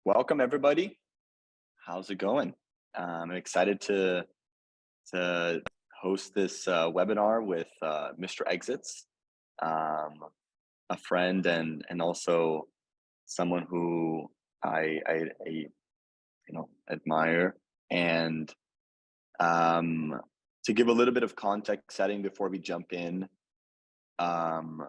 Welcome everybody. How's it going? I'm excited to host this webinar with Mr. Exits, um, a friend and also someone who I admire. And to give a little bit of context setting before we jump in, um,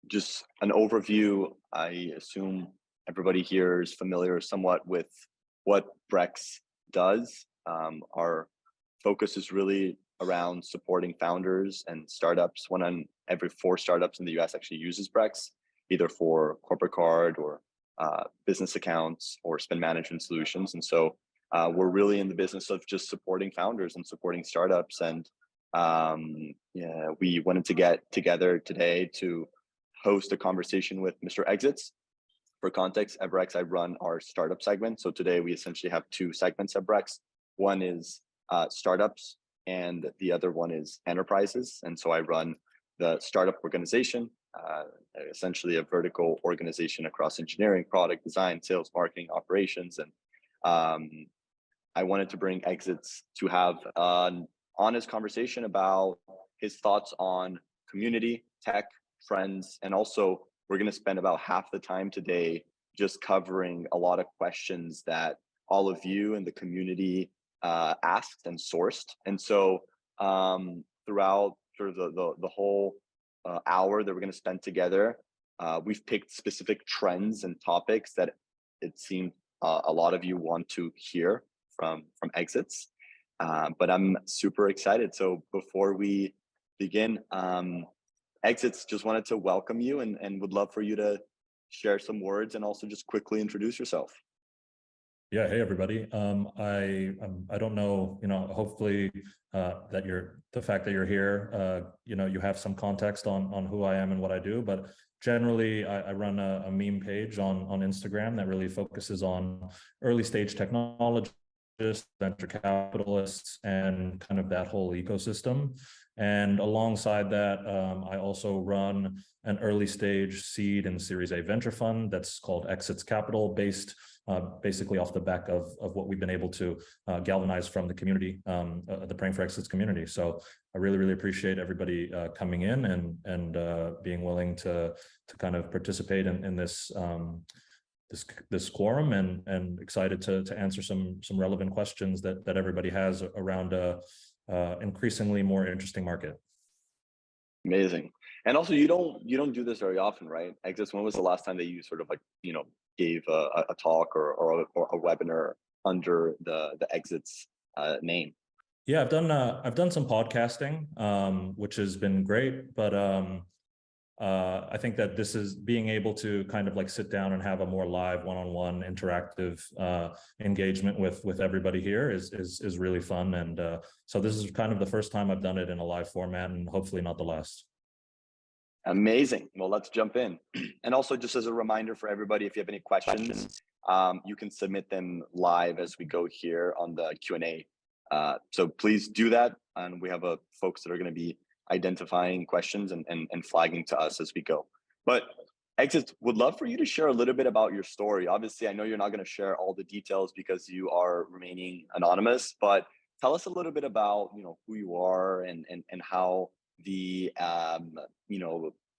just an overview. I assume everybody here is familiar somewhat with what Brex does. Our focus is really around supporting founders and startups. One in every 4 startups in the US actually uses Brex, either for corporate card or business accounts or spend management solutions. And so we're really in the business of just supporting founders and supporting startups. And yeah, we wanted to get together today to host a conversation with Mr. Exits. For context, at Brex, I run our startup segment. So today we essentially have 2 segments at Brex. One is startups and the other one is enterprises. And so I run the startup organization, essentially a vertical organization across engineering, product design, sales, marketing, operations. And I wanted to bring Exits to have an honest conversation about his thoughts on community, tech, friends, and also we're going to spend about half the time today just covering a lot of questions that all of you in the community asked and sourced. And so throughout sort of the whole hour that we're going to spend together, we've picked specific trends and topics that it seemed a lot of you want to hear from Exits. But I'm super excited. So before we begin, Exits, just wanted to welcome you and would love for you to share some words and also just quickly introduce yourself. Yeah, hey everybody. I don't know, hopefully that the fact that you're here, you have some context on who I am and what I do. But generally, I run a meme page on Instagram that really focuses on early stage technologists, venture capitalists, and kind of that whole ecosystem. And alongside that, I also run an early stage seed and Series A venture fund that's called Exits Capital, based basically off the back of what we've been able to galvanize from the community, the Praying for Exits community. So I really, really appreciate everybody coming in and being willing to kind of participate in this this quorum, and excited to answer some relevant questions that everybody has around a increasingly more interesting market. Amazing. And also you don't do this very often, right? Exits, when was the last time that you sort of gave a talk or a webinar under the Exits name? Yeah, I've done some podcasting, which has been great, but I think that this is being able to kind of like sit down and have a more live one-on-one interactive engagement with everybody here is really fun. And so this is kind of the first time I've done it in a live format, and hopefully not the last. Amazing. Well, let's jump in. And also just as a reminder for everybody, if you have any questions, you can submit them live as we go here on the Q&A. So please do that. And we have folks that are going to be identifying questions and flagging to us as we go. But Exits, would love for you to share a little bit about your story. Obviously, I know you're not going to share all the details because you are remaining anonymous, but tell us a little bit about who you are and how the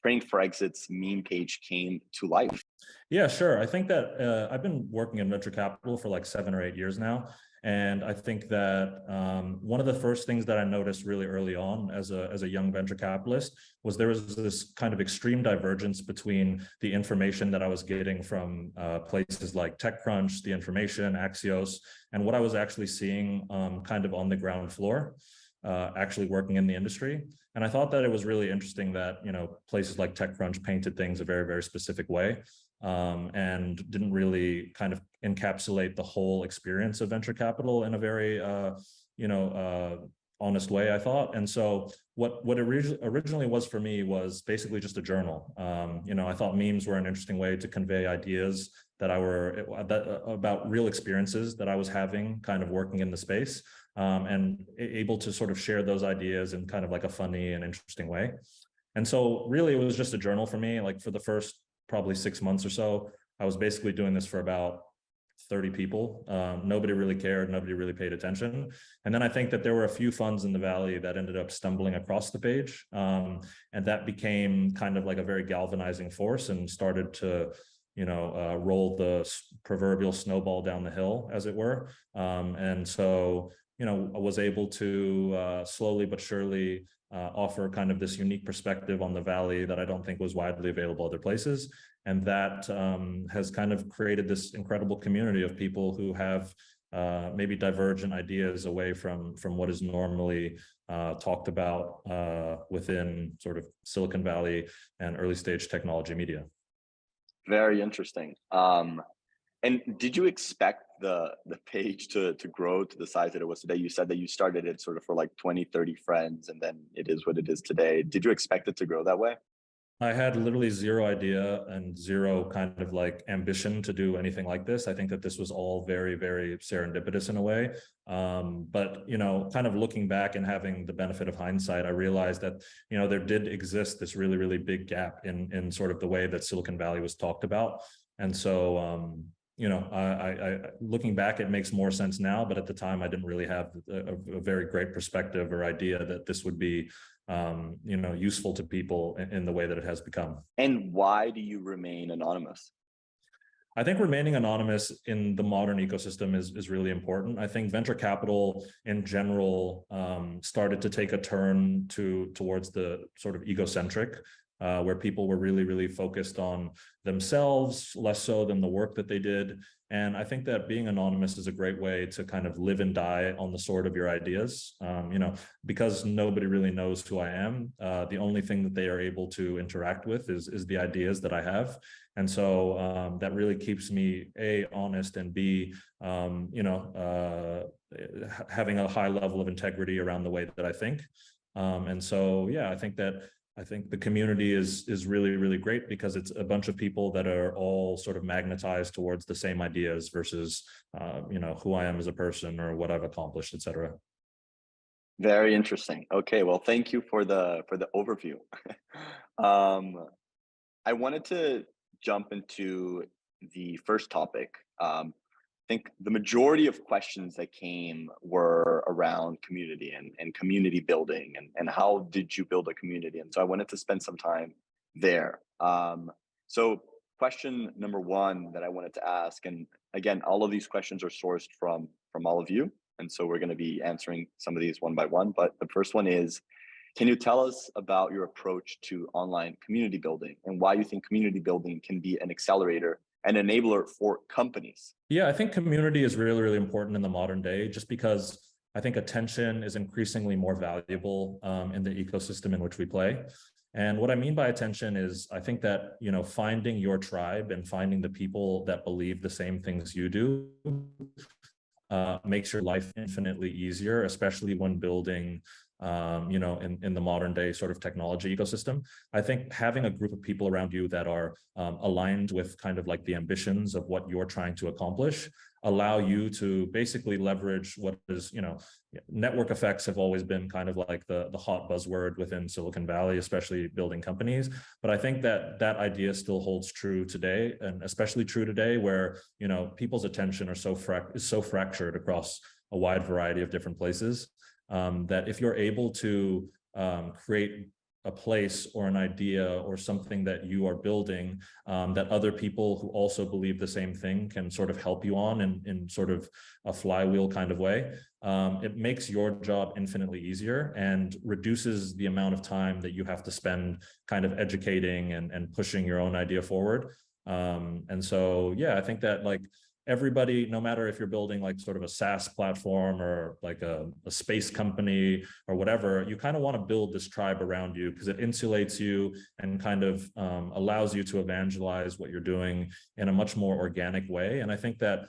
Praying for Exits meme page came to life. Yeah, sure. I think that I've been working in venture capital for like 7 or 8 years now. And I think that one of the first things that I noticed really early on as a young venture capitalist was there was this kind of extreme divergence between the information that I was getting from places like TechCrunch, The Information, Axios, and what I was actually seeing kind of on the ground floor, actually working in the industry. And I thought that it was really interesting that, places like TechCrunch painted things a very, very specific way, and didn't really kind of encapsulate the whole experience of venture capital in a very, honest way, I thought. And so what originally was for me was basically just a journal. I thought memes were an interesting way to convey ideas about real experiences that I was having kind of working in the space, and able to sort of share those ideas in kind of like a funny and interesting way. And so really it was just a journal for me. Like for the first probably 6 months or so, I was basically doing this for about 30 people. Nobody really cared. Nobody really paid attention. And then I think that there were a few funds in the Valley that ended up stumbling across the page. And that became kind of like a very galvanizing force and started to, roll the proverbial snowball down the hill, as it were. And so, I was able to slowly but surely offer kind of this unique perspective on the Valley that I don't think was widely available other places. And that has kind of created this incredible community of people who have maybe divergent ideas away from what is normally talked about within sort of Silicon Valley and early stage technology media. Very interesting. And did you expect the page to grow to the size that it was today? You said that you started it sort of for like 20, 30 friends, and then it is what it is today. Did you expect it to grow that way? I had literally zero idea and zero kind of like ambition to do anything like this. I think that this was all very, very serendipitous in a way. But, kind of looking back and having the benefit of hindsight, I realized that, there did exist this really, really big gap in sort of the way that Silicon Valley was talked about. And so, I looking back, it makes more sense now, but at the time I didn't really have a very great perspective or idea that this would be useful to people in the way that it has become. And why do you remain anonymous? I think remaining anonymous in the modern ecosystem is really important. I think venture capital in general started to take a turn towards the sort of egocentric, where people were really, really focused on themselves, less so than the work that they did. And I think that being anonymous is a great way to kind of live and die on the sword of your ideas. Because nobody really knows who I am. The only thing that they are able to interact with is the ideas that I have. And so that really keeps me A, honest, and B, having a high level of integrity around the way that I think. And so, yeah, I think the community is really, really great because it's a bunch of people that are all sort of magnetized towards the same ideas versus, who I am as a person or what I've accomplished, et cetera. Very interesting. Okay, well, thank you for the overview. I wanted to jump into the first topic. I think the majority of questions that came were around community and community building and how did you build a community? And so I wanted to spend some time there. So question number one that I wanted to ask, and again, all of these questions are sourced from all of you. And so we're going to be answering some of these one by one. But the first one is, can you tell us about your approach to online community building and why you think community building can be an accelerator and enabler for companies? Yeah, I think community is really, really important in the modern day, just because I think attention is increasingly more valuable in the ecosystem in which we play. And what I mean by attention is I think that, finding your tribe and finding the people that believe the same things you do makes your life infinitely easier, especially when building in the modern day sort of technology ecosystem. I think having a group of people around you that are aligned with kind of like the ambitions of what you're trying to accomplish allow you to basically leverage what is, network effects have always been kind of like the hot buzzword within Silicon Valley, especially building companies. But I think that that idea still holds true today, and especially true today where, people's attention are so fractured across a wide variety of different places. That if you're able to create a place or an idea or something that you are building that other people who also believe the same thing can sort of help you on in sort of a flywheel kind of way, it makes your job infinitely easier and reduces the amount of time that you have to spend kind of educating and pushing your own idea forward. And so, yeah, I think that like everybody, no matter if you're building like sort of a SaaS platform or like a space company or whatever, you kind of want to build this tribe around you because it insulates you and kind of allows you to evangelize what you're doing in a much more organic way. And I think that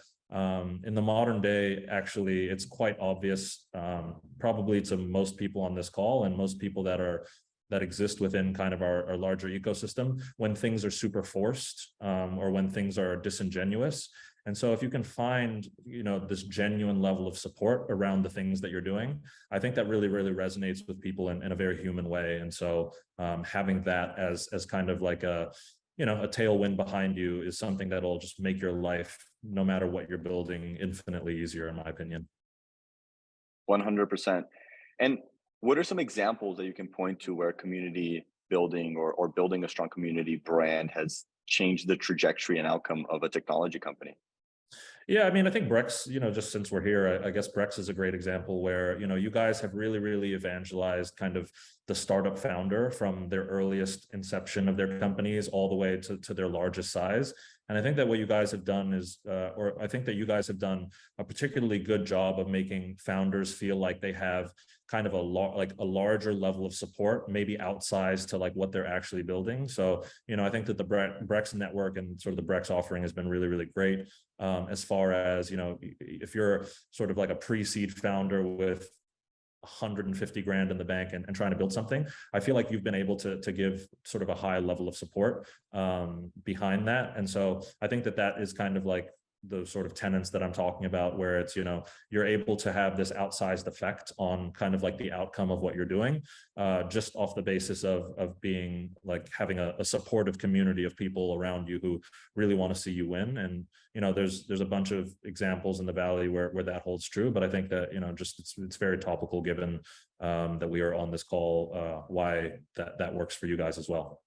in the modern day, actually, it's quite obvious, probably to most people on this call and most people that exist within kind of our larger ecosystem, when things are super forced or when things are disingenuous. And so if you can find, this genuine level of support around the things that you're doing, I think that really, really resonates with people in a very human way. And so having that as kind of like a a tailwind behind you is something that'll just make your life, no matter what you're building, infinitely easier, in my opinion. 100%. And what are some examples that you can point to where community building or building a strong community brand has changed the trajectory and outcome of a technology company? Yeah, I mean, I think Brex, just since we're here, I guess Brex is a great example where, you guys have really, really evangelized kind of the startup founder from their earliest inception of their companies all the way to their largest size. And I think that what you guys have done is, or I think that you guys have done a particularly good job of making founders feel like they have kind of a larger level of support, maybe outsized to like what they're actually building. So, I think that the Brex network and sort of the Brex offering has been really, really great. As far as, if you're sort of like a pre-seed founder with 150 grand in the bank and trying to build something, I feel like you've been able to give sort of a high level of support behind that. And so I think that is kind of like the sort of tenets that I'm talking about, where it's, you're able to have this outsized effect on kind of like the outcome of what you're doing, just off the basis of being like having a supportive community of people around you who really want to see you win. And, there's a bunch of examples in the Valley where that holds true, but I think that, just it's very topical given that we are on this call, why that works for you guys as well.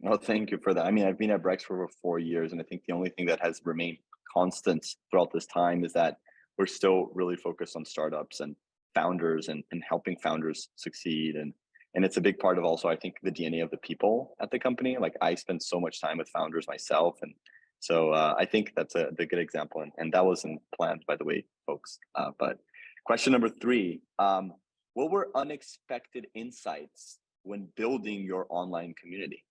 Well, thank you for that. I mean, I've been at Brex for over 4 years, and I think the only thing that has remained constant throughout this time is that we're still really focused on startups and founders and helping founders succeed. And it's a big part of also, I think, the DNA of the people at the company. Like I spend so much time with founders myself. And so I think that's the good example. And that wasn't planned, by the way, folks. But question number 3, what were unexpected insights when building your online community?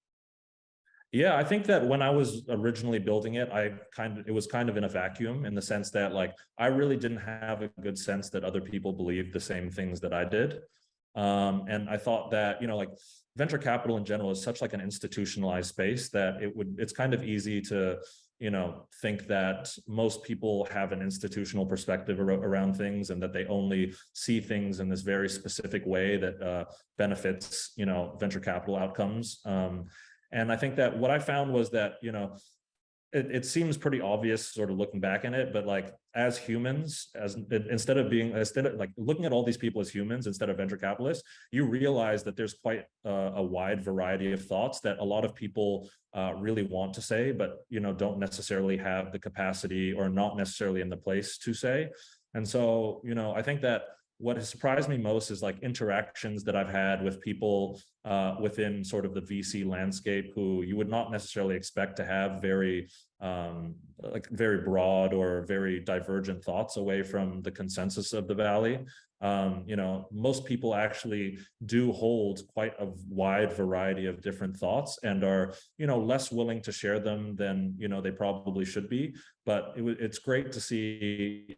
Yeah, I think that when I was originally building it, it was kind of in a vacuum, in the sense that like I really didn't have a good sense that other people believed the same things that I did. And I thought that, like venture capital in general is such like an institutionalized space that it's kind of easy to, think that most people have an institutional perspective around things, and that they only see things in this very specific way that benefits, venture capital outcomes. And I think that what I found was that, it seems pretty obvious sort of looking back in it, but like as humans, instead of like looking at all these people as humans instead of venture capitalists, you realize that there's quite a wide variety of thoughts that a lot of people really want to say, but, don't necessarily have the capacity or not necessarily in the place to say. And so, I think that what has surprised me most is like interactions that I've had with people within sort of the VC landscape who you would not necessarily expect to have very broad or very divergent thoughts away from the consensus of the Valley. Most people actually do hold quite a wide variety of different thoughts and are, less willing to share them than, they probably should be. But it's great to see,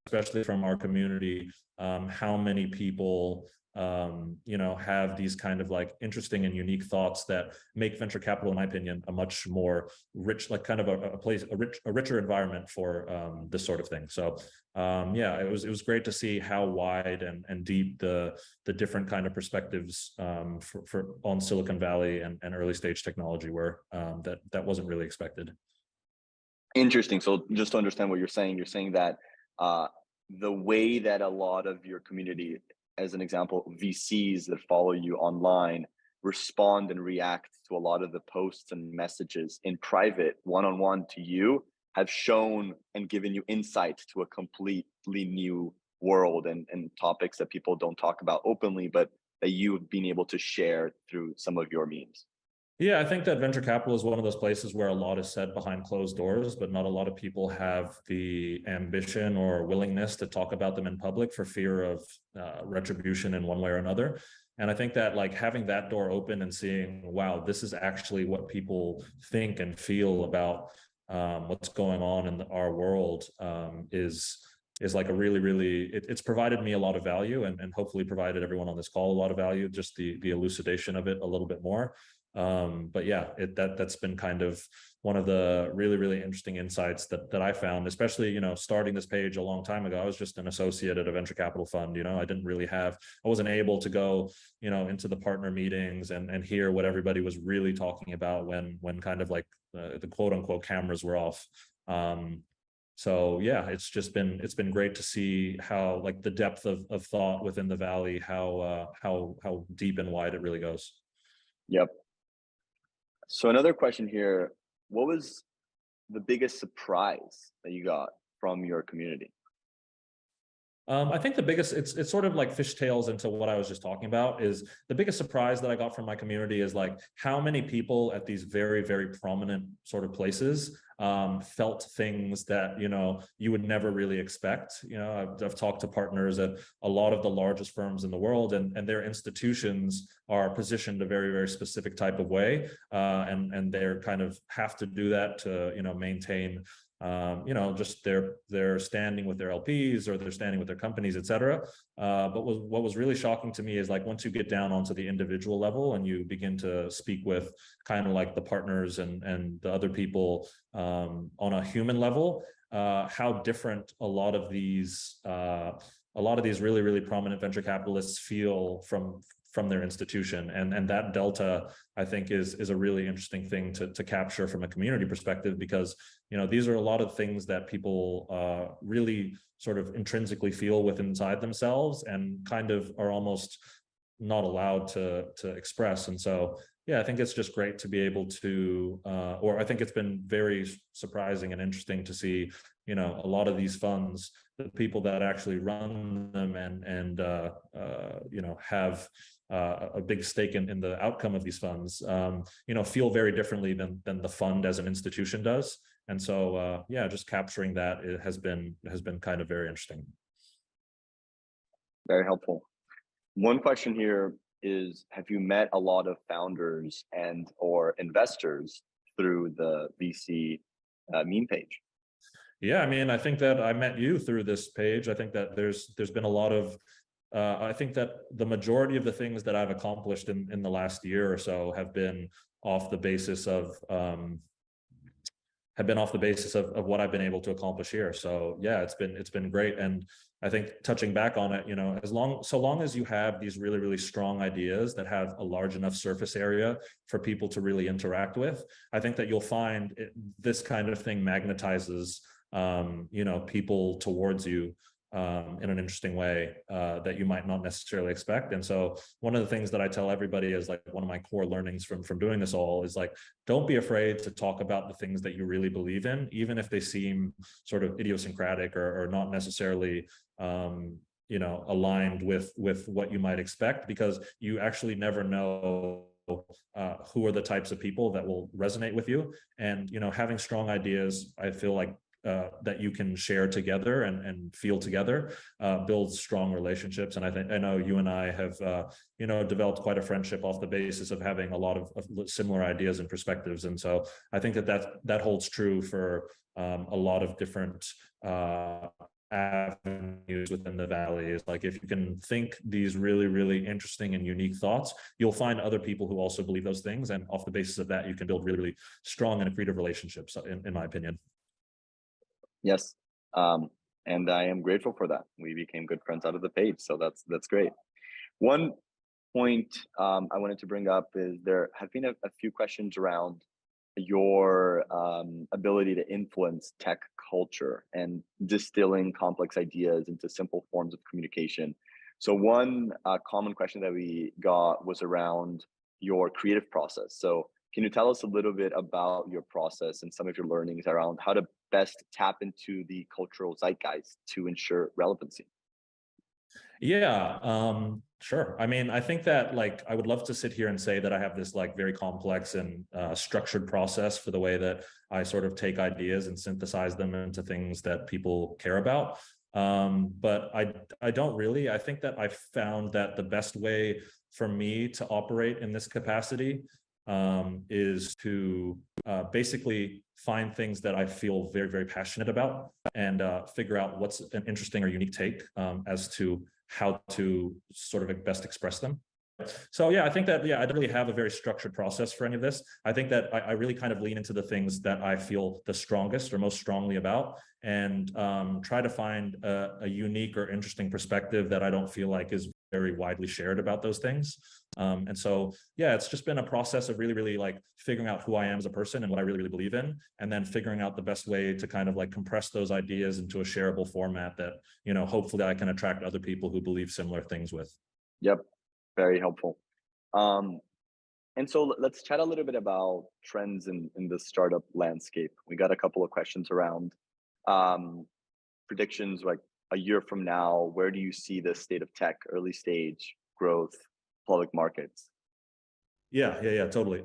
especially from our community, how many people have these kind of like interesting and unique thoughts that make venture capital, in my opinion, a much more rich, like kind of a richer environment for this sort of thing. So yeah, it was great to see how wide and deep the different kind of perspectives for on Silicon Valley and early stage technology were, that wasn't really expected. Interesting. So just to understand what you're saying that the way that a lot of your community, as an example, VCs that follow you online, respond and react to a lot of the posts and messages in private, one-on-one to you, have shown and given you insight to a completely new world and topics that people don't talk about openly, but that you've been able to share through some of your memes. Yeah, I think that venture capital is one of those places where a lot is said behind closed doors, but not a lot of people have the ambition or willingness to talk about them in public for fear of retribution in one way or another. And I think that like having that door open and seeing, wow, this is actually what people think and feel about what's going on in our world is like a really, it's provided me a lot of value and hopefully provided everyone on this call a lot of value, just the elucidation of it a little bit more. But yeah, that's been kind of one of the really, really interesting insights that I found, especially, starting this page a long time ago. I was just an associate at a venture capital fund. I didn't really I wasn't able to go, into the partner meetings and hear what everybody was really talking about when kind of like the quote unquote cameras were off. So yeah, it's been great to see how like the depth of thought within the Valley, how deep and wide it really goes. Yep. So another question here, what was the biggest surprise that you got from your community? I think the biggest, it's sort of like fishtails into what I was just talking about, is the biggest surprise that I got from my community is like how many people at these very, very prominent sort of places felt things that, you would never really expect. I've talked to partners at a lot of the largest firms in the world, and their institutions are positioned a very, very specific type of way. And they're kind of have to do that to, maintain just their standing with their LPs, or their standing with their companies, et cetera. But what was really shocking to me is like once you get down onto the individual level and you begin to speak with kind of like the partners and the other people on a human level, how different a lot of these really, really prominent venture capitalists feel from their institution. And that delta, I think, is a really interesting thing to capture from a community perspective, because these are a lot of things that people really sort of intrinsically feel within inside themselves and kind of are almost not allowed to express. And so yeah, I think it's just great to be able to or I think it's been very surprising and interesting to see a lot of these funds, the people that actually run them and have a big stake in the outcome of these funds, feel very differently than the fund as an institution does. And so, yeah, just capturing that has been kind of very interesting. Very helpful. One question here is, have you met a lot of founders and or investors through the VC meme page? Yeah, I mean, I think that I met you through this page. I think that there's been a lot of I think that the majority of the things that I've accomplished in the last year or so have been off the basis of what I've been able to accomplish here. So yeah, it's been great. And I think touching back on it, so long as you have these really, really strong ideas that have a large enough surface area for people to really interact with, I think that you'll find this kind of thing magnetizes people towards you in an interesting way that you might not necessarily expect. And so one of the things that I tell everybody is like one of my core learnings from doing this all is like, don't be afraid to talk about the things that you really believe in, even if they seem sort of idiosyncratic or not necessarily aligned with what you might expect, because you actually never know who are the types of people that will resonate with you. And having strong ideas, I feel like that you can share together and feel together builds strong relationships. And I know you and I have developed quite a friendship off the basis of having a lot of similar ideas and perspectives. And so I think that holds true for a lot of different avenues within the Valley. Is like, if you can think these really, really interesting and unique thoughts, you'll find other people who also believe those things, and off the basis of that, you can build really, really strong and creative relationships, in my opinion. Yes. And I am grateful for that. We became good friends out of the page. So that's great. One point I wanted to bring up is there have been a few questions around your ability to influence tech culture and distilling complex ideas into simple forms of communication. So one common question that we got was around your creative process. So can you tell us a little bit about your process and some of your learnings around how to best tap into the cultural zeitgeist to ensure relevancy? Yeah, sure. I mean, I think that like I would love to sit here and say that I have this like very complex and structured process for the way that I sort of take ideas and synthesize them into things that people care about. But I don't really. I think that I found that the best way for me to operate in this capacity is to basically find things that I feel very, very passionate about, and figure out what's an interesting or unique take as to how to sort of best express them. So yeah, I think that, yeah, I don't really have a very structured process for any of this. I think that I really kind of lean into the things that I feel the strongest or most strongly about, and try to find a unique or interesting perspective that I don't feel like is very widely shared about those things. And so, yeah, it's just been a process of really like figuring out who I am as a person and what I really believe in, and then figuring out the best way to kind of like compress those ideas into a shareable format that, hopefully I can attract other people who believe similar things with. Yep, very helpful. Um, and so let's chat a little bit about trends in the startup landscape. We got a couple of questions around um, predictions like a year from now. Where do you see the state of tech, early stage growth, public markets? Yeah, totally.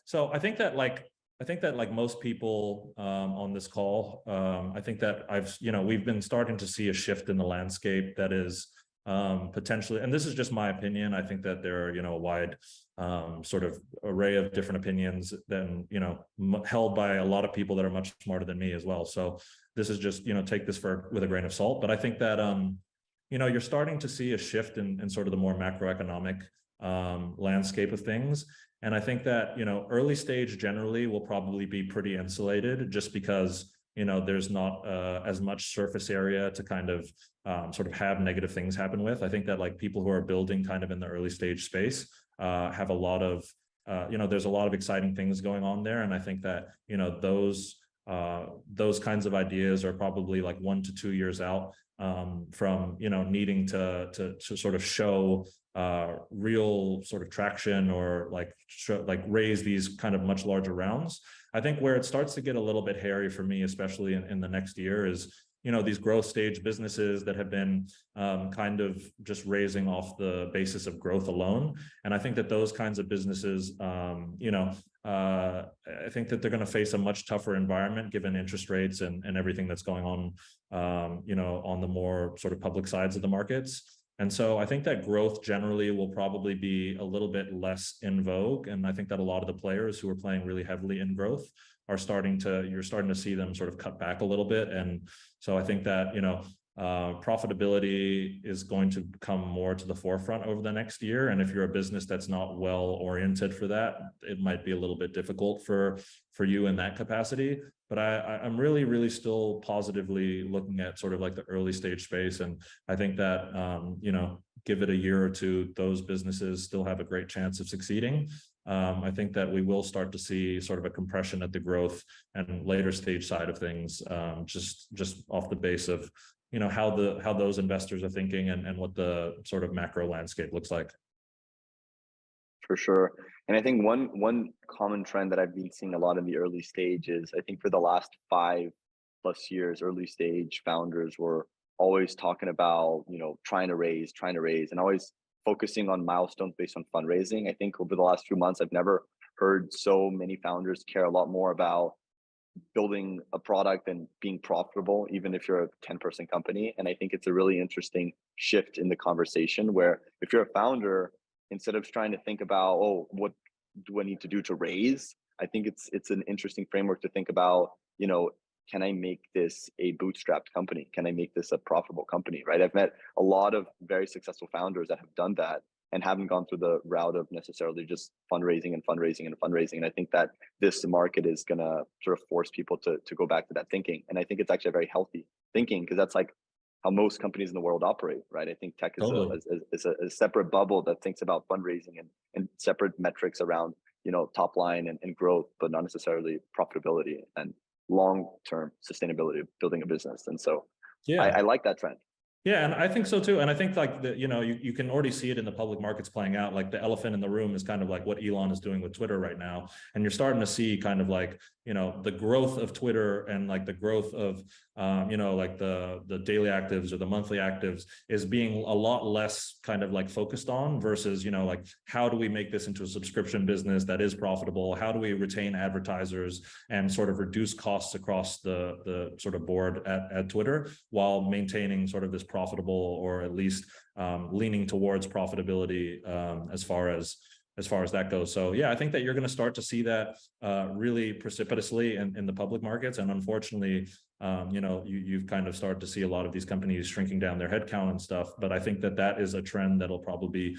So I think that like most people on this call, I think that we've been starting to see a shift in the landscape that is potentially, and this is just my opinion. I think that there are, a wide sort of array of different opinions than, held by a lot of people that are much smarter than me as well. So this is just, take this with a grain of salt. But I think that, you're starting to see a shift in sort of the more macroeconomic landscape of things. And I think that, early stage generally will probably be pretty insulated just because, there's not as much surface area to kind of sort of have negative things happen with. I think that like people who are building kind of in the early stage space have a lot of, there's a lot of exciting things going on there. And I think that, those kinds of ideas are probably like 1 to 2 years out from, needing to sort of show real sort of traction or like raise these kind of much larger rounds. I think where it starts to get a little bit hairy for me, especially in the next year, is these growth stage businesses that have been kind of just raising off the basis of growth alone. And I think that those kinds of businesses, I think that they're going to face a much tougher environment given interest rates and everything that's going on, on the more sort of public sides of the markets. And so I think that growth generally will probably be a little bit less in vogue. And I think that a lot of the players who are playing really heavily in growth you're starting to see them sort of cut back a little bit. And so I think that, profitability is going to come more to the forefront over the next year. And if you're a business that's not well oriented for that, it might be a little bit difficult for you in that capacity. But I'm really still positively looking at sort of like the early stage space. And I think that, give it a year or two, those businesses still have a great chance of succeeding. I think that we will start to see sort of a compression at the growth and later stage side of things, just off the base of, how those investors are thinking and what the sort of macro landscape looks like. For sure. And I think one common trend that I've been seeing a lot in the early stages, I think for the last 5+ years, early stage founders were always talking about, trying to raise, and always focusing on milestones based on fundraising. I think over the last few months, I've never heard so many founders care a lot more about building a product and being profitable, even if you're a 10-person company. And I think it's a really interesting shift in the conversation where if you're a founder, instead of trying to think about, oh, what do I need to do to raise? I think it's an interesting framework to think about, can I make this a bootstrapped company? Can I make this a profitable company, right? I've met a lot of very successful founders that have done that and haven't gone through the route of necessarily just fundraising. And I think that this market is going to sort of force people to go back to that thinking. And I think it's actually a very healthy thinking because that's like how most companies in the world operate, right? I think tech is Totally. a separate bubble that thinks about fundraising and separate metrics around, top line and growth, but not necessarily profitability and long-term sustainability of building a business. And so Yeah. I like that trend. Yeah, and I think so too. And I think like you can already see it in the public markets playing out. Like the elephant in the room is kind of like what Elon is doing with Twitter right now. And you're starting to see kind of like, the growth of Twitter and like the growth of, like the daily actives or the monthly actives is being a lot less kind of like focused on versus, like how do we make this into a subscription business that is profitable? How do we retain advertisers and sort of reduce costs across the sort of board at Twitter while maintaining sort of this profitable or at least leaning towards profitability as far as as far as that goes. So yeah, I think that you're going to start to see that really precipitously in the public markets. And unfortunately, you've kind of started to see a lot of these companies shrinking down their headcount and stuff. But I think that that is a trend that'll probably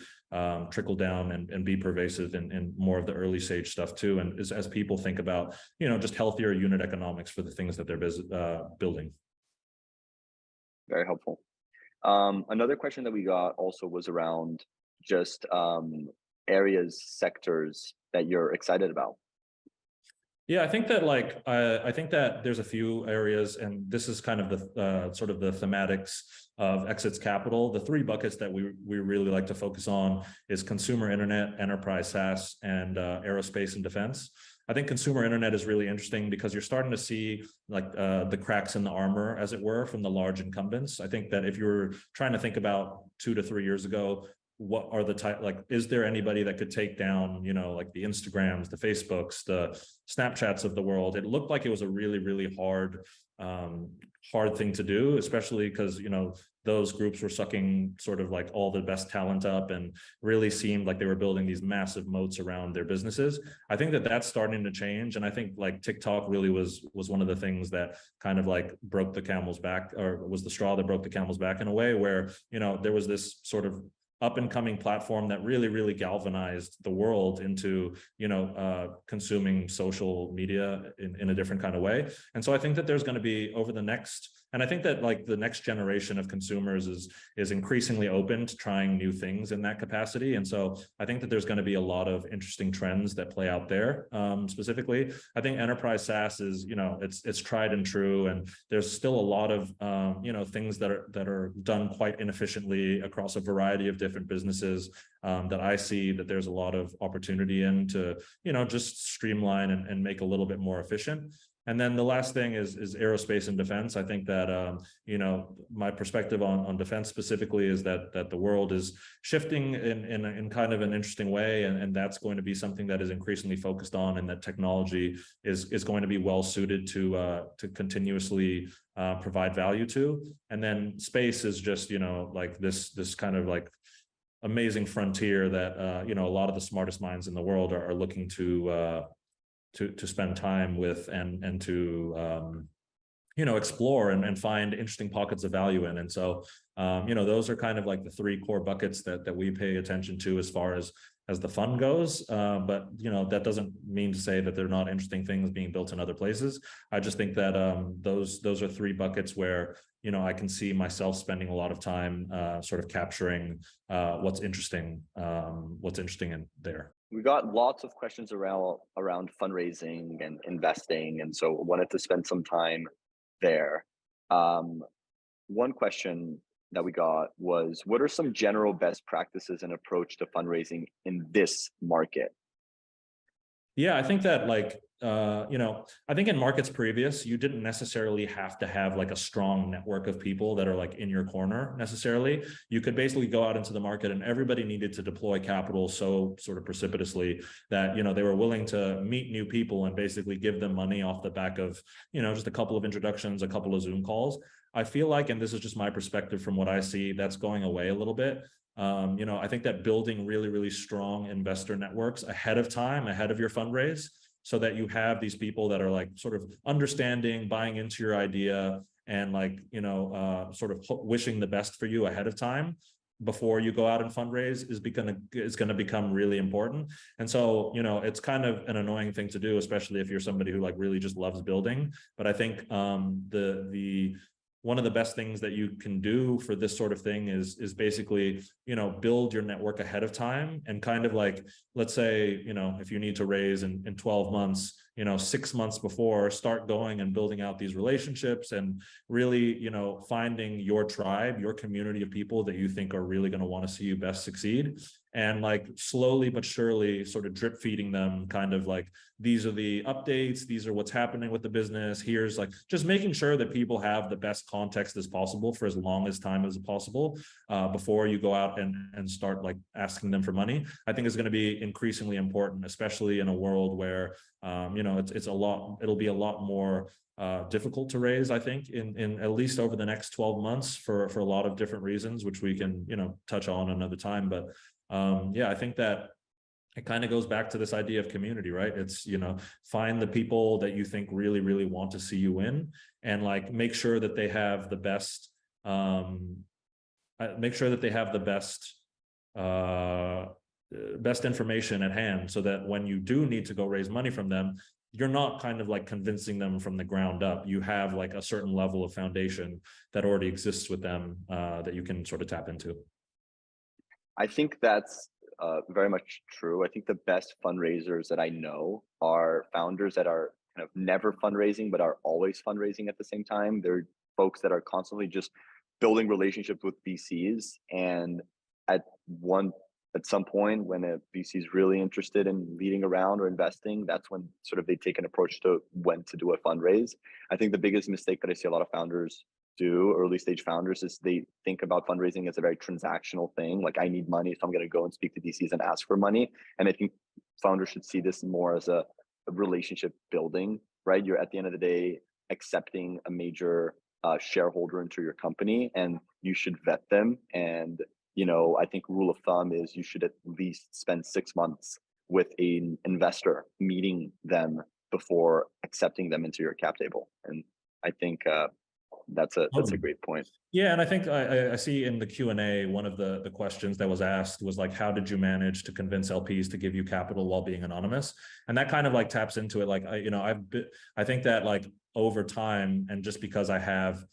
trickle down and be pervasive in more of the early stage stuff too. And as people think about, just healthier unit economics for the things that they're building. Very helpful. Another question that we got also was around just areas, sectors that you're excited about. Yeah, I think that I think that there's a few areas, and this is kind of the sort of the thematics of Exits Capital. The three buckets that we really like to focus on is consumer internet, enterprise SaaS, and aerospace and defense. I think consumer internet is really interesting because you're starting to see the cracks in the armor, as it were, from the large incumbents. I think that if you're trying to think about 2 to 3 years ago, what are the type, is there anybody that could take down, the Instagrams, the Facebooks, the Snapchats of the world? It looked like it was a really, really hard thing to do, especially because, those groups were sucking sort of all the best talent up and really seemed like they were building these massive moats around their businesses. I think that that's starting to change. And I think TikTok really was one of the things that kind of broke the camel's back, or was the straw that broke the camel's back in a way where, there was this sort of up and coming platform that really, really galvanized the world into, consuming social media in a different kind of way. And so I think that there's going to be and I think that the next generation of consumers is increasingly open to trying new things in that capacity. And so I think that there's going to be a lot of interesting trends that play out there. Specifically, I think enterprise SaaS is, it's tried and true, and there's still a lot of, things that are done quite inefficiently across a variety of different businesses that I see that there's a lot of opportunity in to, just streamline and make a little bit more efficient. And then the last thing is aerospace and defense. I think that, my perspective on defense specifically is that the world is shifting in kind of an interesting way. And that's going to be something that is increasingly focused on, and that technology is going to be well suited to continuously provide value to. And then space is just, this kind of amazing frontier that, a lot of the smartest minds in the world are looking to spend time with and to explore and find interesting pockets of value in. And so those are kind of the three core buckets that we pay attention to as far as the fund goes. But that doesn't mean to say that they're not interesting things being built in other places. I just think that those are three buckets where I can see myself spending a lot of time sort of capturing what's interesting in there. We got lots of questions around fundraising and investing, and so wanted to spend some time there. One question that we got was, what are some general best practices and approach to fundraising in this market? Yeah, I think that I think in markets previous, you didn't necessarily have to have a strong network of people that are in your corner necessarily. You could basically go out into the market, and everybody needed to deploy capital so sort of precipitously that, they were willing to meet new people and basically give them money off the back of, just a couple of introductions, a couple of Zoom calls. I feel like, and this is just my perspective from what I see, that's going away a little bit. I think that building really, really strong investor networks ahead of time, ahead of your fundraise, so that you have these people that are sort of understanding, buying into your idea, and sort of wishing the best for you ahead of time before you go out and fundraise is going to become really important. And so, it's kind of an annoying thing to do, especially if you're somebody who really just loves building. But I think the one of the best things that you can do for this sort of thing is basically, build your network ahead of time, and kind of let's say, if you need to raise in 12 months, 6 months before, start going and building out these relationships and really, finding your tribe, your community of people that you think are really going to want to see you best succeed. And slowly but surely sort of drip feeding them kind of these are the updates, these are what's happening with the business. Here's just making sure that people have the best context as possible for as long as time as possible before you go out and start asking them for money, I think is going to be increasingly important, especially in a world where it'll be a lot more difficult to raise, I think, in at least over the next 12 months for a lot of different reasons, which we can touch on another time. But I think that it kind of goes back to this idea of community, right? It's, find the people that you think really, really want to see you win, and like make sure that they have the best, make sure that they have the uh, best information at hand, so that when you do need to go raise money from them, you're not kind of like convincing them from the ground up. You have like a certain level of foundation that already exists with them, that you can sort of tap into. I think that's very much true. I think the best fundraisers that I know are founders that are kind of never fundraising, but are always fundraising at the same time. They're folks that are constantly just building relationships with VCs, and at one at some point when a VC is really interested in leading around or investing, that's when sort of they take an approach to when to do a fundraise. I think the biggest mistake that I see a lot of founders do, early stage founders, is they think about fundraising as a very transactional thing. Like, I need money, so I'm going to go and speak to VCs and ask for money. And I think founders should see this more as a relationship building, right? You're, at the end of the day, accepting a major shareholder into your company, and you should vet them. And I think rule of thumb is you should at least spend 6 months with an investor, meeting them before accepting them into your cap table. And I think that's a great point. Yeah, and I think I see in the Q&A, one of the questions that was asked was like, how did you manage to convince LPs to give you capital while being anonymous? And that kind of like taps into it. Like, I think that like over time, and just because I have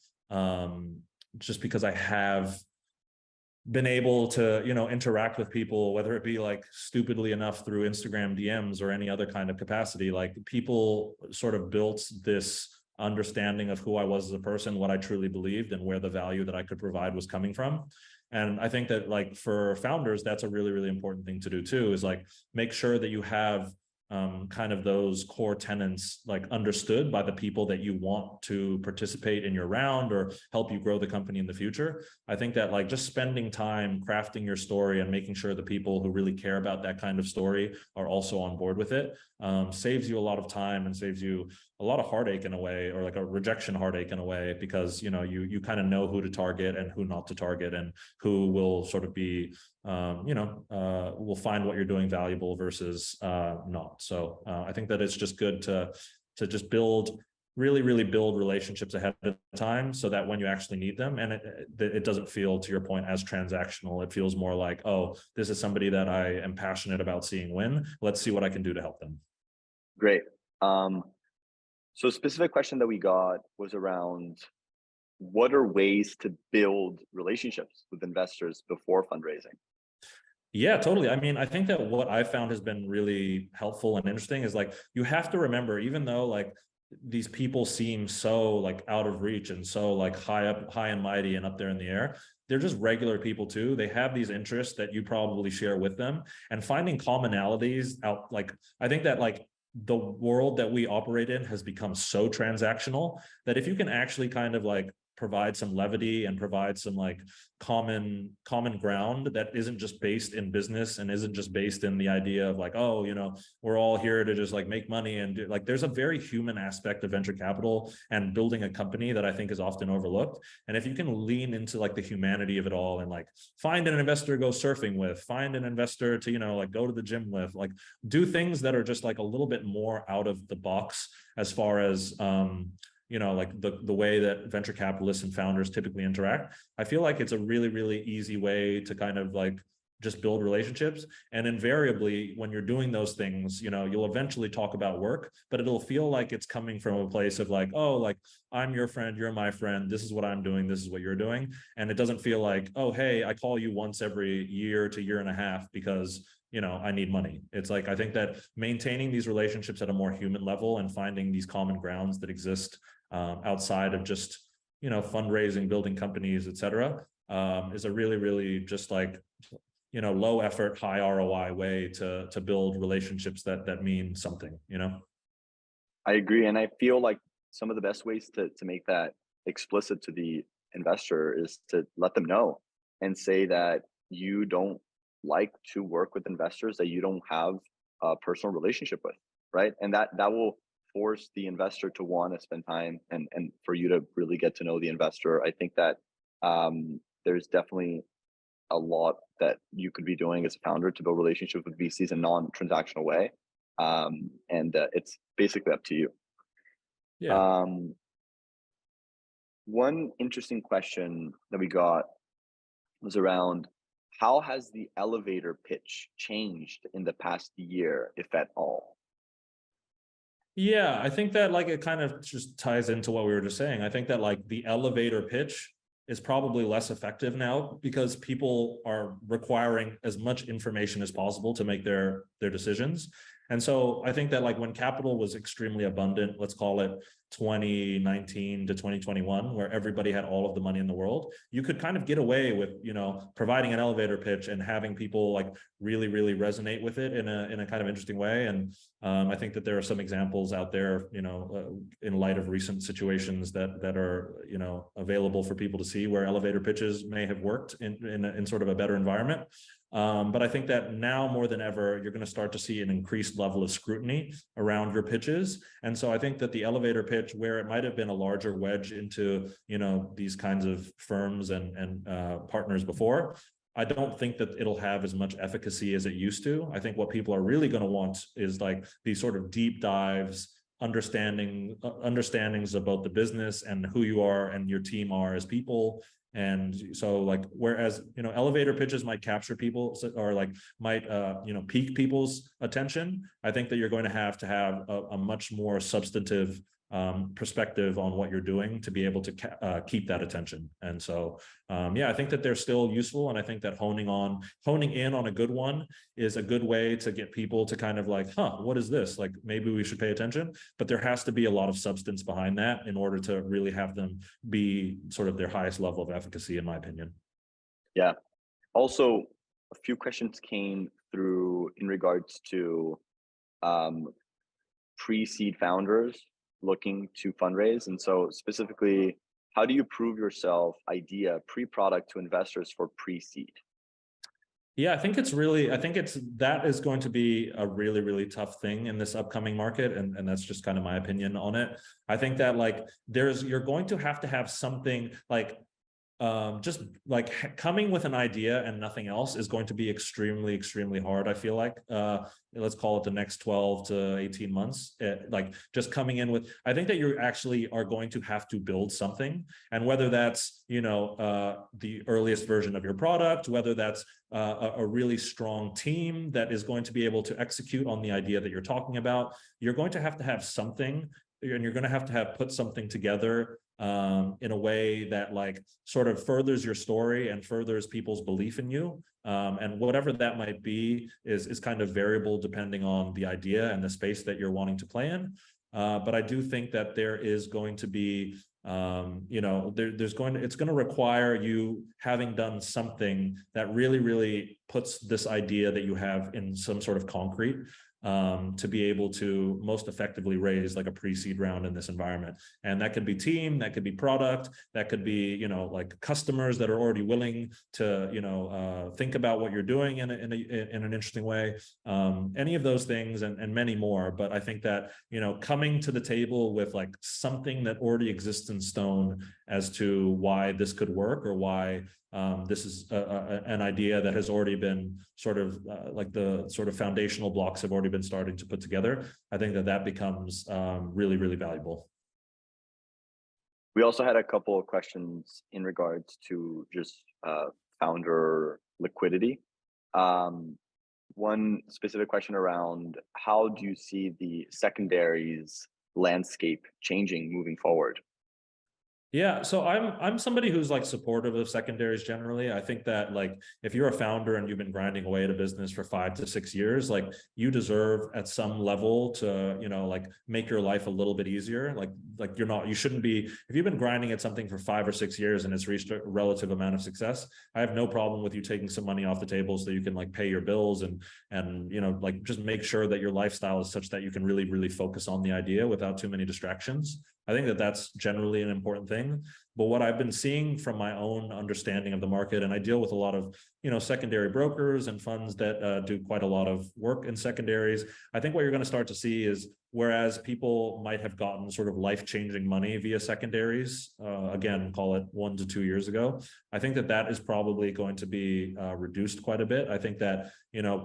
been able to, interact with people, whether it be like stupidly enough through Instagram DMs or any other kind of capacity, like people sort of built this understanding of who I was as a person, what I truly believed, and where the value that I could provide was coming from. And I think that like for founders, that's a really, really important thing to do too, is like make sure that you have kind of those core tenets like understood by the people that you want to participate in your round or help you grow the company in the future. I think that like just spending time crafting your story and making sure the people who really care about that kind of story are also on board with it, saves you a lot of time and saves you a lot of heartache in a way, or like a rejection heartache in a way, because you kind of know who to target and who not to target, and who will sort of be will find what you're doing valuable versus not. So I think that it's just good to just really build relationships ahead of time, so that when you actually need them, and it doesn't feel, to your point, as transactional. It feels more like, oh, this is somebody that I am passionate about seeing win. Let's see what I can do to help them. Great. So a specific question that we got was around, what are ways to build relationships with investors before fundraising? Yeah, totally. I mean, I think that what I found has been really helpful and interesting is like, you have to remember, even though like these people seem so like out of reach and so like high and mighty and up there in the air, they're just regular people too. They have these interests that you probably share with them, and finding commonalities out. Like, I think that like the world that we operate in has become so transactional that if you can actually kind of like provide some levity and provide some like common ground that isn't just based in business and isn't just based in the idea of like, oh, we're all here to just like make money and do, like, there's a very human aspect of venture capital and building a company that I think is often overlooked. And if you can lean into like the humanity of it all, and like find an investor to go surfing with, find an investor to like go to the gym with, like do things that are just like a little bit more out of the box as far as like the way that venture capitalists and founders typically interact. I feel like it's a really, really easy way to kind of like just build relationships. And invariably, when you're doing those things, you'll eventually talk about work, but it'll feel like it's coming from a place of like, oh, like I'm your friend, you're my friend, this is what I'm doing, this is what you're doing. And it doesn't feel like, oh, hey, I call you once every year to year and a half because I need money. It's like, I think that maintaining these relationships at a more human level and finding these common grounds that exist outside of just fundraising, building companies, etc., is a really, really just like low effort, high ROI way to build relationships that mean something. I agree, and I feel like some of the best ways to make that explicit to the investor is to let them know and say that you don't like to work with investors that you don't have a personal relationship with, right? And that will force the investor to want to spend time and for you to really get to know the investor. I think that there's definitely a lot that you could be doing as a founder to build relationships with VCs in a non-transactional way. And it's basically up to you. Yeah. Um, One interesting question that we got was around how has the elevator pitch changed in the past year, if at all? Yeah, I think that like it kind of just ties into what we were just saying. I think that like the elevator pitch is probably less effective now because people are requiring as much information as possible to make their decisions. And so I think that like when capital was extremely abundant, let's call it 2019 to 2021, where everybody had all of the money in the world, you could kind of get away with, providing an elevator pitch and having people like really, really resonate with it in a kind of interesting way. And I think that there are some examples out there, in light of recent situations that are, available for people to see where elevator pitches may have worked in sort of a better environment. But I think that now more than ever, you're going to start to see an increased level of scrutiny around your pitches. And so I think that the elevator pitch, where it might have been a larger wedge into, these kinds of firms and partners before, I don't think that it'll have as much efficacy as it used to. I think what people are really going to want is like these sort of deep dives, understandings about the business and who you are and your team are as people. And so like, whereas, elevator pitches might capture people or like might, pique people's attention, I think that you're going to have a much more substantive perspective on what you're doing to be able to keep that attention. And so, I think that they're still useful. And I think that honing in on a good one is a good way to get people to kind of like, what is this? Like, maybe we should pay attention, but there has to be a lot of substance behind that in order to really have them be sort of their highest level of efficacy, in my opinion. Yeah. Also, a few questions came through in regards to pre-seed founders looking to fundraise. And so specifically, how do you prove yourself idea pre-product to investors for pre-seed? Yeah, I think that is going to be a really, really tough thing in this upcoming market. And that's just kind of my opinion on it. I think that like you're going to have something like just like coming with an idea and nothing else is going to be extremely, extremely hard. I feel like, let's call it the next 12 to 18 months, like just coming in with, I think that you actually are going to have to build something. And whether that's, the earliest version of your product, whether that's a really strong team that is going to be able to execute on the idea that you're talking about, you're going to have something, and you're going to have put something together in a way that like sort of furthers your story and furthers people's belief in you. And whatever that might be is kind of variable depending on the idea and the space that you're wanting to play in. But I do think that there is going to be, it's going to require you having done something that really, really puts this idea that you have in some sort of concrete, to be able to most effectively raise like a pre-seed round in this environment. And that could be team, that could be product, that could be, like customers that are already willing to, think about what you're doing in an interesting way. Any of those things and many more. But I think that, coming to the table with like something that already exists in stone as to why this could work or why this is an idea that has already been sort of like the sort of foundational blocks have already been starting to put together. I think that becomes really, really valuable. We also had a couple of questions in regards to just founder liquidity. One specific question around how do you see the secondaries landscape changing moving forward? Yeah, so I'm somebody who's like supportive of secondaries generally. I think that like if you're a founder and you've been grinding away at a business for 5 to 6 years, like you deserve at some level to, like make your life a little bit easier. Like you shouldn't be, if you've been grinding at something for 5 or 6 years and it's reached a relative amount of success, I have no problem with you taking some money off the table so you can like pay your bills and like just make sure that your lifestyle is such that you can really, really focus on the idea without too many distractions. I think that that's generally an important thing. But what I've been seeing from my own understanding of the market, and I deal with a lot of, secondary brokers and funds that do quite a lot of work in secondaries. I think what you're going to start to see is whereas people might have gotten sort of life-changing money via secondaries, again, call it 1 to 2 years ago. I think that that is probably going to be reduced quite a bit. I think that,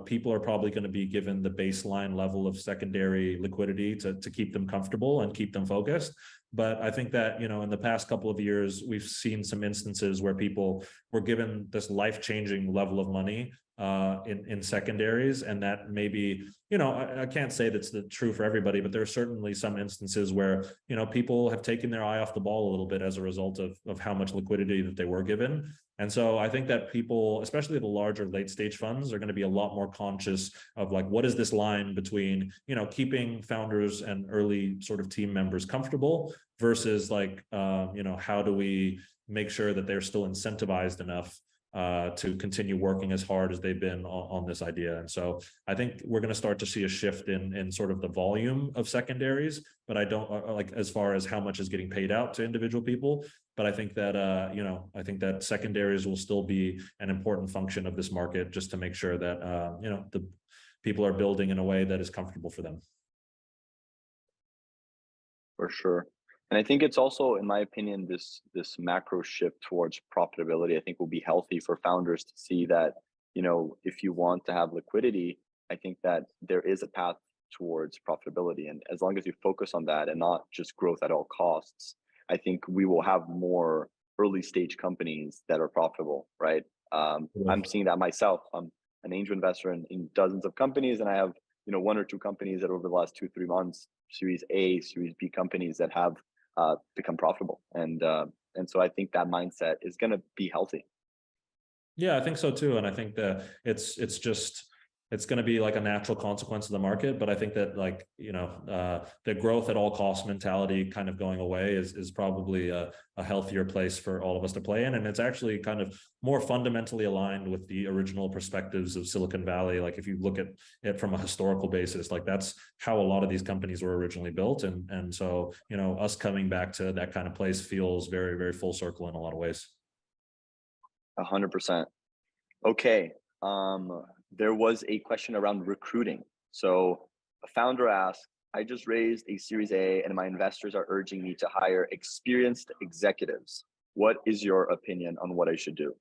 people are probably going to be given the baseline level of secondary liquidity to keep them comfortable and keep them focused. But I think that, in the past couple of years, we've seen some instances where people were given this life-changing level of money in secondaries, and that maybe, I can't say that's the true for everybody, but there are certainly some instances where, people have taken their eye off the ball a little bit as a result of how much liquidity that they were given. And so I think that people, especially the larger late stage funds, are going to be a lot more conscious of like, what is this line between, keeping founders and early sort of team members comfortable versus like, how do we make sure that they're still incentivized enough to continue working as hard as they've been on this idea. And so I think we're going to start to see a shift in sort of the volume of secondaries, but I don't like as far as how much is getting paid out to individual people. But I think that, I think that secondaries will still be an important function of this market, just to make sure that, the people are building in a way that is comfortable for them. For sure. And I think it's also, in my opinion, this macro shift towards profitability, I think will be healthy for founders to see that, if you want to have liquidity, I think that there is a path towards profitability. And as long as you focus on that and not just growth at all costs, I think we will have more early stage companies that are profitable, right? I'm seeing that myself. I'm an angel investor in dozens of companies, and I have, 1 or 2 companies that over the last 2-3 months, Series A, Series B companies that have become profitable, and so I think that mindset is going to be healthy. Yeah, I think so too. And I think that it's going to be like a natural consequence of the market. But I think that like, the growth at all cost mentality kind of going away is probably a healthier place for all of us to play in. And it's actually kind of more fundamentally aligned with the original perspectives of Silicon Valley. Like if you look at it from a historical basis, like that's how a lot of these companies were originally built. And so, us coming back to that kind of place feels very, very full circle in a lot of ways. 100%. Okay. There was a question around recruiting. So a founder asked, I just raised a Series A and my investors are urging me to hire experienced executives. What is your opinion on what I should do?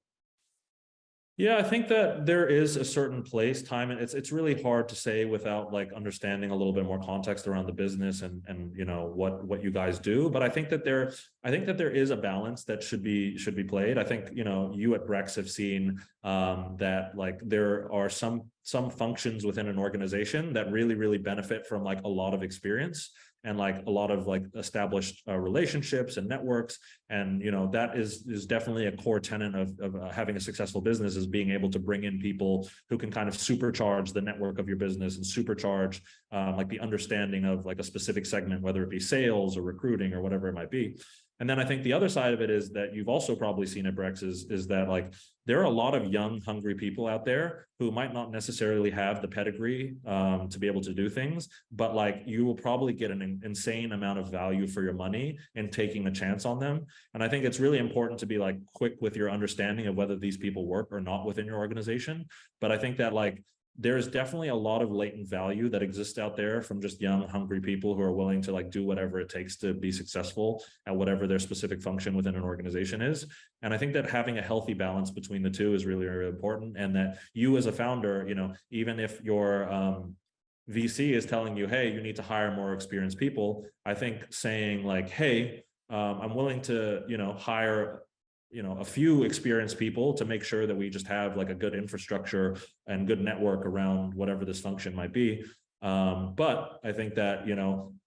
Yeah, I think that there is a certain place, time, and it's really hard to say without like understanding a little bit more context around the business and what you guys do. But I think that there is a balance that should be played. I think you at Brex have seen that like there are some functions within an organization that really benefit from like a lot of experience and like a lot of like established relationships and networks. And, that is definitely a core tenet of having a successful business, is being able to bring in people who can kind of supercharge the network of your business and supercharge like the understanding of like a specific segment, whether it be sales or recruiting or whatever it might be. And then I think the other side of it is that you've also probably seen at Brex is that like there are a lot of young, hungry people out there who might not necessarily have the pedigree to be able to do things, but like you will probably get an insane amount of value for your money in taking a chance on them. And I think it's really important to be like quick with your understanding of whether these people work or not within your organization. But I think that like there's definitely a lot of latent value that exists out there from just young, hungry people who are willing to like do whatever it takes to be successful at whatever their specific function within an organization is. And I think that having a healthy balance between the two is really, really important. And that you as a founder, even if your VC is telling you, hey, you need to hire more experienced people, I think saying like, hey, I'm willing to, hire a few experienced people to make sure that we just have like a good infrastructure and good network around whatever this function might be. But I think that,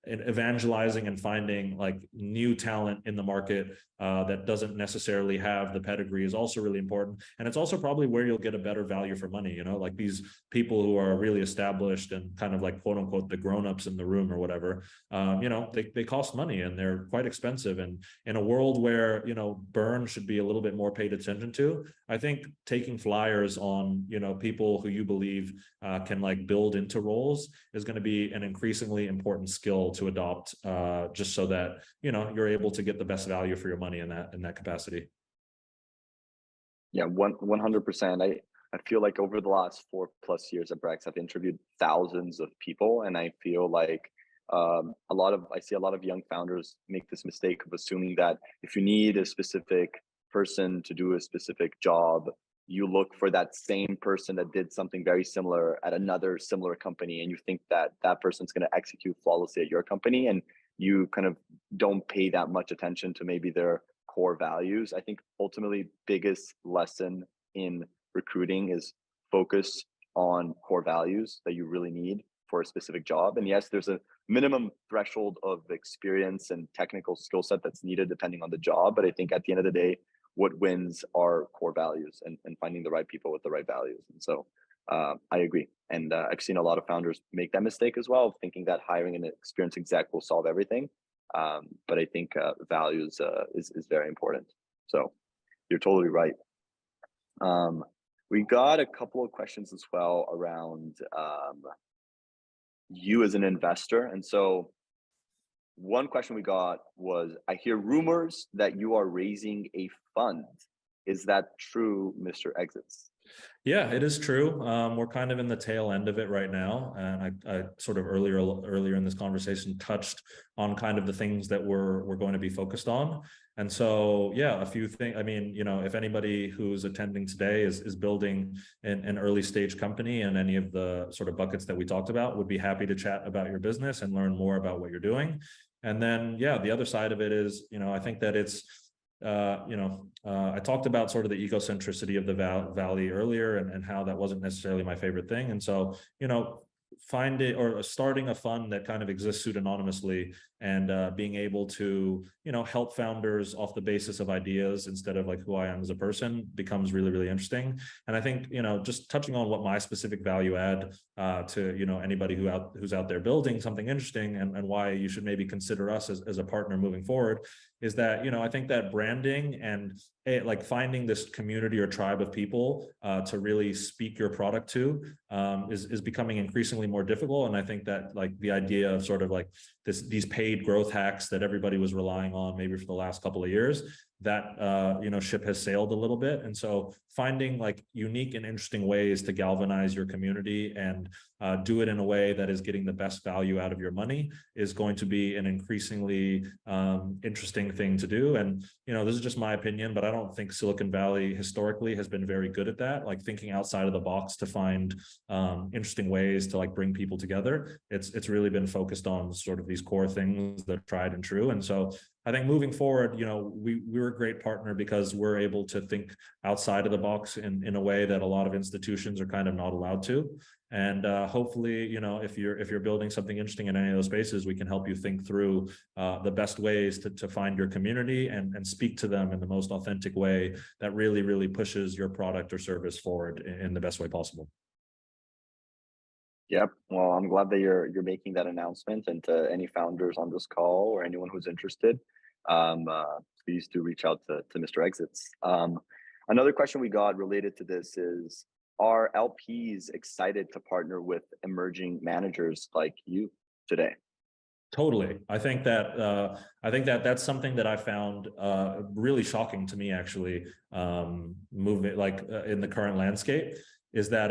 evangelizing and finding like new talent in the market that doesn't necessarily have the pedigree is also really important. And it's also probably where you'll get a better value for money, like these people who are really established and kind of like quote unquote the grown-ups in the room or whatever, they cost money and they're quite expensive. And in a world where, burn should be a little bit more paid attention to, I think taking flyers on, people who you believe can like build into roles is going to be an increasingly important skill to adopt, just so that, you're able to get the best value for your money in that capacity. Yeah, 100%. I feel like over the last 4+ years at Brex, I've interviewed thousands of people, and I feel like I see a lot of young founders make this mistake of assuming that if you need a specific person to do a specific job, you look for that same person that did something very similar at another similar company, and you think that that person's going to execute flawlessly at your company, and you kind of don't pay that much attention to maybe their core values. I think ultimately biggest lesson in recruiting is focus on core values that you really need for a specific job. And yes, there's a minimum threshold of experience and technical skill set that's needed depending on the job. But I think at the end of the day, what wins are core values and finding the right people with the right values. And so I agree. And I've seen a lot of founders make that mistake as well, thinking that hiring an experienced exec will solve everything. But I think values is very important. So you're totally right. We got a couple of questions as well around you as an investor. And so one question we got was, I hear rumors that you are raising a fund. Is that true, Mr. Exits? Yeah, it is true. We're kind of in the tail end of it right now. And I sort of earlier in this conversation touched on kind of the things that we're going to be focused on. And so, yeah, a few things. I mean, you know, if anybody who's attending today is building an early stage company and any of the sort of buckets that we talked about, would be happy to chat about your business and learn more about what you're doing. And then, yeah, the other side of it is, you know, I think that it's, I talked about sort of the ecocentricity of the valley earlier and how that wasn't necessarily my favorite thing. And so, you know, starting a fund that kind of exists pseudonymously and being able to, you know, help founders off the basis of ideas instead of like who I am as a person becomes really, really interesting. And I think, you know, just touching on what my specific value add to, you know, anybody who's out there building something interesting and why you should maybe consider us as a partner moving forward is that, you know, I think that branding and like finding this community or tribe of people to really speak your product to is becoming increasingly more difficult. And I think that like the idea of sort of like these paid growth hacks that everybody was relying on maybe for the last couple of years, that you know, ship has sailed a little bit. And so finding like unique and interesting ways to galvanize your community and do it in a way that is getting the best value out of your money is going to be an increasingly interesting thing to do. And, you know, this is just my opinion, but I don't think Silicon Valley historically has been very good at that, like thinking outside of the box to find interesting ways to like bring people together. It's really been focused on sort of these core things that are tried and true. And so I think moving forward, you know, we're a great partner because we're able to think outside of the box in a way that a lot of institutions are kind of not allowed to. And hopefully, you know, if you're building something interesting in any of those spaces, we can help you think through the best ways to find your community and speak to them in the most authentic way that really, really pushes your product or service forward in the best way possible. Yep. Well, I'm glad that you're making that announcement, and to any founders on this call or anyone who's interested, um, uh, please do reach out to Mr. Exits. Another question we got related to this is, are LPs excited to partner with emerging managers like you today? Totally. I think that that's something that I found really shocking to me, actually, moving like in the current landscape is that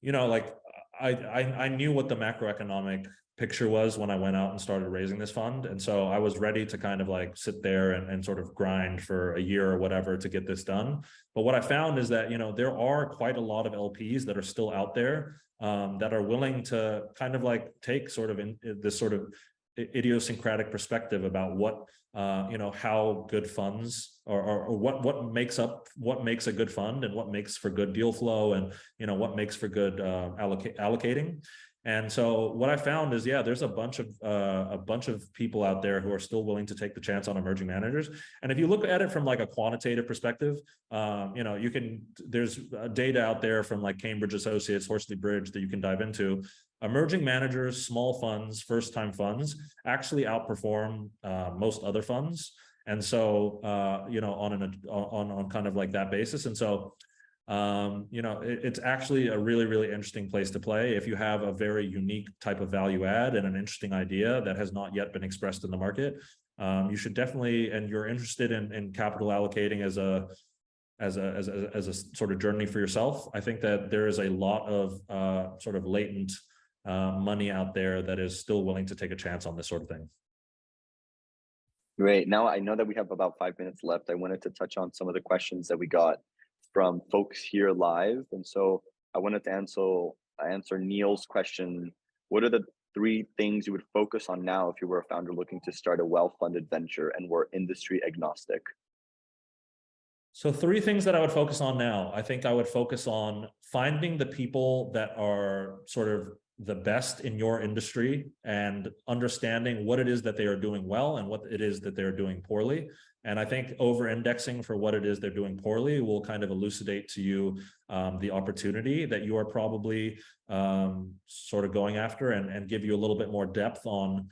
you know, like I knew what the macroeconomic picture was when I went out and started raising this fund. And so I was ready to kind of like sit there and sort of grind for a year or whatever to get this done. But what I found is that, you know, there are quite a lot of LPs that are still out there that are willing to kind of like take sort of this sort of idiosyncratic perspective about what you know, how good funds or what makes a good fund and what makes for good deal flow and, you know, what makes for good allocating. And so what I found is, yeah, there's a bunch of people out there who are still willing to take the chance on emerging managers. And if you look at it from like a quantitative perspective, you know, there's data out there from like Cambridge Associates, Horsley Bridge that you can dive into. Emerging managers, small funds, first-time funds actually outperform most other funds. And so, you know, on kind of like that basis. And so, you know, it's actually a really, really interesting place to play if you have a very unique type of value add and an interesting idea that has not yet been expressed in the market. You should definitely, and you're interested in capital allocating as a sort of journey for yourself. I think that there is a lot of sort of latent money out there that is still willing to take a chance on this sort of thing. Great. Now I know that we have about 5 minutes left. I wanted to touch on some of the questions that we got from folks here live. And so I wanted to answer Neil's question. What are the 3 things you would focus on now if you were a founder looking to start a well-funded venture and were industry agnostic? So 3 things that I would focus on now. I think I would focus on finding the people that are sort of the best in your industry and understanding what it is that they are doing well and what it is that they're doing poorly. And I think over-indexing for what it is they're doing poorly will kind of elucidate to you the opportunity that you are probably sort of going after, and give you a little bit more depth on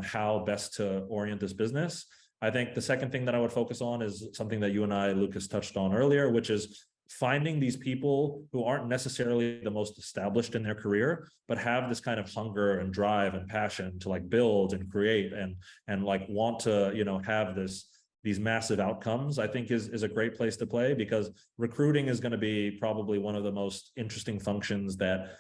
how best to orient this business. I think the second thing that I would focus on is something that you and I, Lucas, touched on earlier, which is finding these people who aren't necessarily the most established in their career, but have this kind of hunger and drive and passion to like build and create and like want to, you know, have these massive outcomes. I think is a great place to play, because recruiting is going to be probably one of the most interesting functions that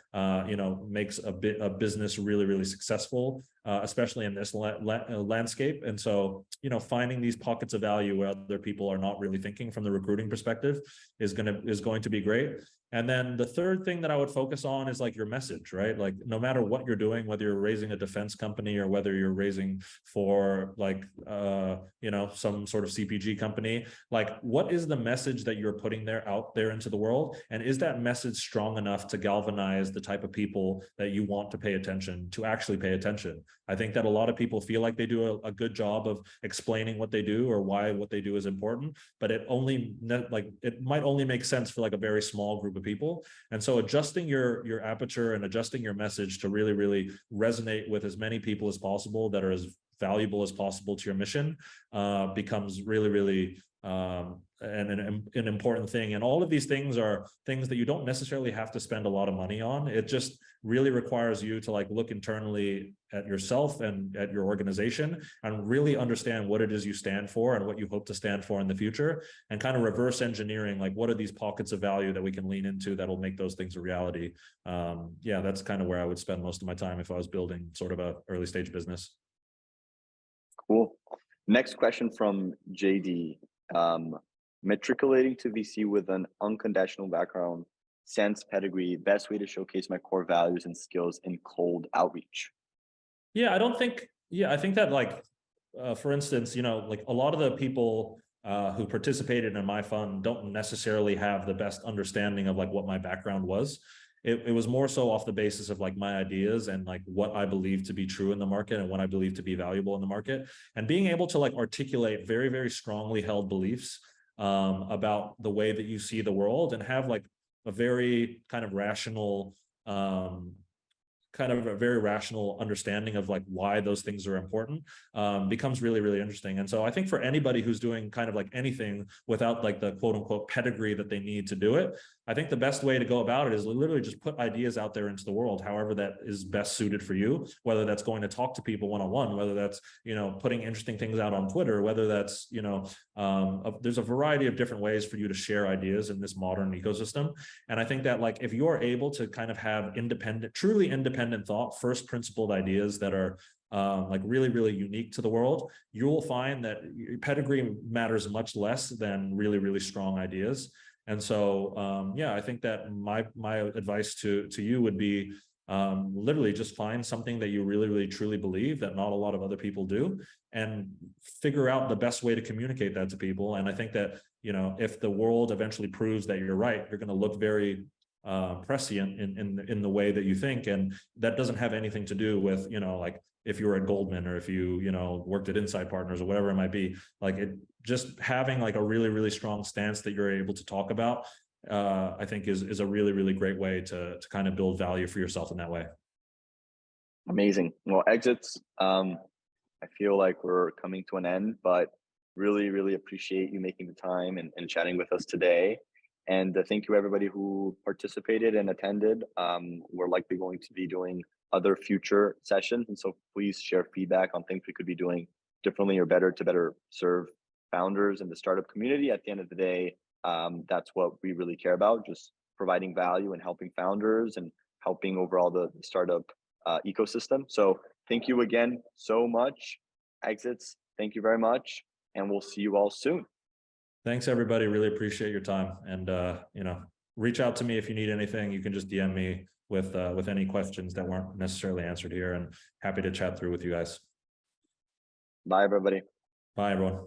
you know, makes a business really, really successful, especially in this landscape. And so, you know, finding these pockets of value where other people are not really thinking from the recruiting perspective is going to be great. And then the third thing that I would focus on is like your message, right? Like no matter what you're doing, whether you're raising a defense company or whether you're raising for like, you know, some sort of CPG company, like what is the message that you're putting out there into the world? And is that message strong enough to galvanize the type of people that you want to pay attention to actually pay attention? I think that a lot of people feel like they do a good job of explaining what they do or why what they do is important, but it might only make sense for like a very small group of people. And so adjusting your aperture and adjusting your message to really, really resonate with as many people as possible that are as valuable as possible to your mission becomes really, really an important thing. And all of these things are things that you don't necessarily have to spend a lot of money on. It just really requires you to like look internally at yourself and at your organization and really understand what it is you stand for and what you hope to stand for in the future, and kind of reverse engineering, like what are these pockets of value that we can lean into that'll make those things a reality. Yeah, that's kind of where I would spend most of my time if I was building sort of a early stage business. Cool. Next question from JD. Matriculating to VC with an unconventional background, sense pedigree, best way to showcase my core values and skills in cold outreach. Yeah, I think that like, for instance, you know, like a lot of the people who participated in my fund don't necessarily have the best understanding of like what my background was. It was more so off the basis of like my ideas and like what I believe to be true in the market and what I believe to be valuable in the market, and being able to like articulate very, very strongly held beliefs about the way that you see the world, and have like a very kind of rational understanding of like why those things are important becomes really, really interesting. And so I think for anybody who's doing kind of like anything without like the quote unquote pedigree that they need to do it, I think the best way to go about it is literally just put ideas out there into the world, however that is best suited for you, whether that's going to talk to people one-on-one, whether that's, you know, putting interesting things out on Twitter, whether that's, you know, there's a variety of different ways for you to share ideas in this modern ecosystem. And I think that like, if you're able to kind of have truly independent thought, first principled ideas that are like really, really unique to the world, you will find that pedigree matters much less than really, really strong ideas. And so, yeah, I think that my advice to you would be literally just find something that you really, really, truly believe that not a lot of other people do, and figure out the best way to communicate that to people. And I think that, you know, if the world eventually proves that you're right, you're going to look very prescient in the way that you think. And that doesn't have anything to do with, you know, like if you were at Goldman or if you know, worked at Insight Partners or whatever it might be, like it just having like a really, really strong stance that you're able to talk about, I think is a really, really great way to kind of build value for yourself in that way. Amazing. Well, exits, I feel like we're coming to an end, but really, really appreciate you making the time and chatting with us today. And thank you everybody who participated and attended. We're likely going to be doing other future sessions. And so please share feedback on things we could be doing differently or better to better serve founders in the startup community. At the end of the day, that's what we really care about, just providing value and helping founders and helping overall the startup ecosystem. So thank you again so much. Exits, thank you very much, and we'll see you all soon. Thanks, everybody. Really appreciate your time. And, reach out to me if you need anything. You can just DM me with any questions that weren't necessarily answered here, and happy to chat through with you guys. Bye, everybody. Bye, everyone.